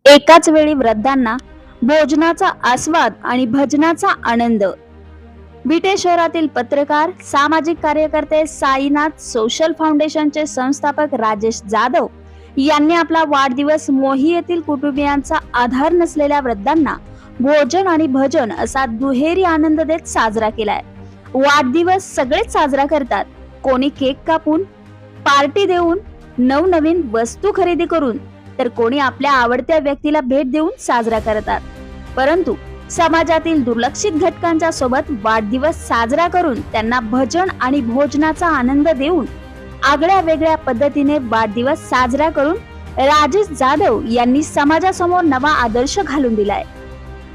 एकाच वेळी वृद्धांना भोजनाचा आस्वाद आणि भजनाचा आनंद। विटे शहरातील पत्रकार सामाजिक कार्यकर्ते साईनाथ सोशल फाउंडेशनचे संस्थापक राजेश जाधव यांनी आपला वाढदिवस मोही येथील कुटुंबियांचा आधार नसलेल्या वृद्धांना भोजन आणि भजन असा दुहेरी आनंद देत साजरा केलाय। वाढदिवस सगळेच साजरा करतात, कोणी केक कापून, पार्टी देऊन, नवनवीन वस्तू खरेदी करून, तर कोणी आपल्या आवडत्या व्यक्तीला भेट देऊन साजरा करतात। परंतु समाजातील दुर्लक्षित घटकांच्या सोबत वाढदिवस साजरा करून त्यांना भजन आणि भोजनाचा आनंद देऊन आगळ्या वेगळ्या पद्धतीने वाढदिवस साजरा करून राजेश जाधव यांनी समाजासमोर नवा आदर्श घालून दिलाय।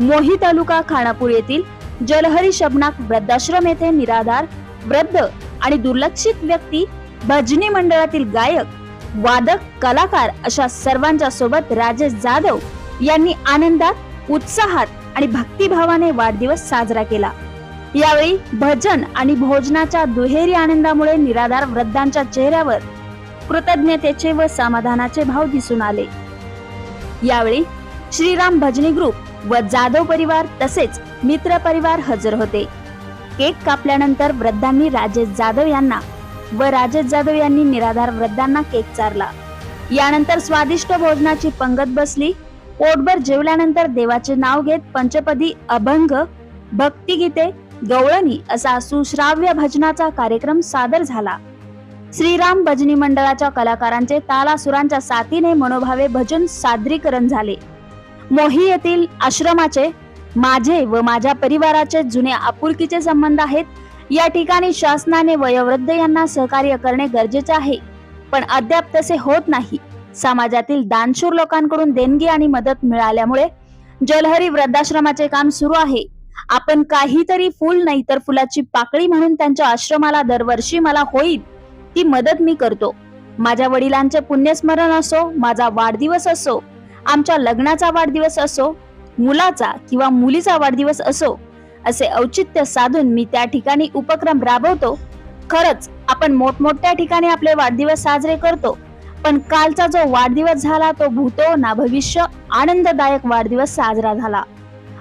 मोही तालुका खानापूर येथील जलहरी शबनाक वृद्धाश्रम येथे निराधार, वृद्ध आणि दुर्लक्षित व्यक्ती, भजनी मंडळातील गायक, वादक, कलाकार अशा सर्वांच्या सोबत राजेश जाधव यांनी आनंदात, उत्साहात आणि भक्तिभावाने वाढदिवस साजरा केला। यावेळी भजन आणि भोजनाच्या दुहेरी आनंदामुळे निराधार वृद्धांच्या चेहऱ्यावर कृतज्ञतेचे व समाधानाचे भाव दिसून आले। यावेळी श्रीराम भजनी ग्रुप व जाधव परिवार तसेच मित्र परिवार हजर होते। केक कापल्यानंतर वृद्धांनी राजेश जाधव यांना व राजेश जाधव यांनी निराधार वृद्धांना केक चारला। यानंतर स्वादिष्ट भोजनाची पंगत बसली। पोटभर जेवल्यानंतर देवाचे नाव घेत पंचपदी, अभंग, भक्तिगीते, गवळणी असा सुश्राव्य भजनाचा कार्यक्रम सादर झाला। श्रीराम भजनी मंडळाच्या कलाकारांचे तालासुरांच्या साथीने मनोभावे भजन सादरीकरण झाले। मोही येथील आश्रमाचे माझे व माझ्या परिवाराचे जुने आपुलकीचे संबंध आहेत। या ठिकाणी शासनाने वयोवृद्ध यांना सहकार्य करणे गरजेचे आहे, पण अद्याप तसे होत नाही। समाजातील दानशूर लोकांकडून देणगी आणि मदत मिळाल्यामुळे जलहरी वृद्धाश्रमाचे काम सुरू आहे। आपण काहीतरी फूल नाही तर फुलाची पाकळी म्हणून त्यांच्या आश्रमाला दरवर्षी मला होईल ती मदत मी करतो। माझ्या वडिलांचे पुण्यस्मरण असो, माझा वाढदिवस असो, आमच्या लग्नाचा वाढदिवस असो, मुलाचा किंवा मुलीचा वाढदिवस असो, असे औचित्य साधून मी त्या ठिकाणी उपक्रम राबवतो। खरंच आपण मोठमोठ्या ठिकाणी आपले वाढदिवस साजरे करतो, पण कालचा जो वाढदिवस झाला तो भूतो ना भविष्य आनंददायक वाढदिवस साजरा झाला,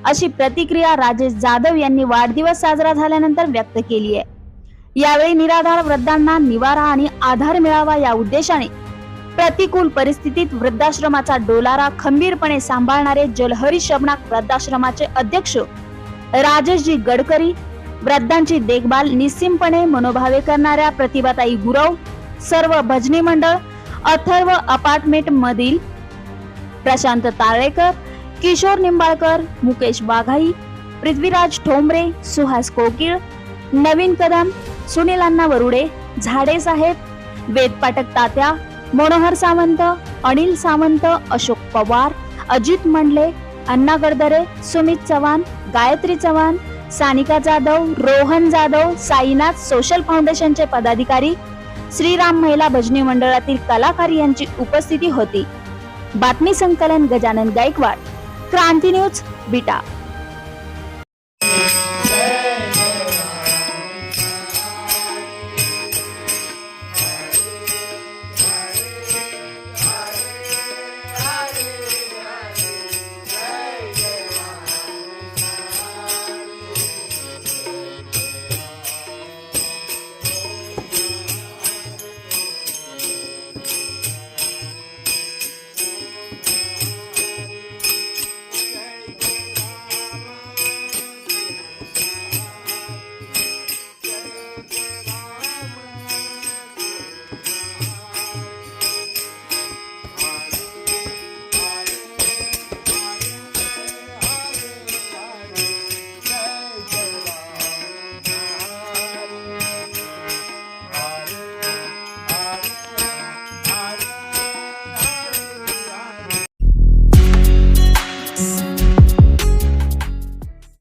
अशी प्रतिक्रिया राजेश जाधव यांनी वाढदिवस साजरा झाल्यानंतर व्यक्त केली आहे। यावेळी निराधार वृद्धांना निवारा आणि आधार मिळावा या उद्देशाने प्रतिकूल परिस्थितीत वृद्धाश्रमाचा डोलारा खंबीरपणे सांभाळणारे जलहरी शबनाक वृद्धाश्रमाचे अध्यक्ष राजेशजी गडकरी, वृद्धांची देखभाल निस्सीमपणे मनोभावे करणाऱ्या प्रतिभाताई गुरव, सर्व भजनी मंडळ, अथर्व अपार्टमेंट मधील प्रशांत ताळेकर, किशोर निंबाळकर, मुकेश वाघाई, पृथ्वीराज ठोंबरे, सुहास कोकिळ, नवीन कदम, सुनील अण्णा वरुडे, झाडे साहेब, वेद पाठक तात्या, मनोहर सावंत, अनिल सावंत, अशोक पवार, अजित मंडले, अण्णा गडदरे, सुमित चव्हाण, गायत्री चव्हाण, सानिका जाधव, रोहन जाधव, साईनाथ सोशल फाउंडेशनचे पदाधिकारी, श्रीराम महिला भजनी मंडळातील कलाकार यांची उपस्थिती होती। बातमी संकलन गजानन गायकवाड, क्रांती न्यूज, विटा।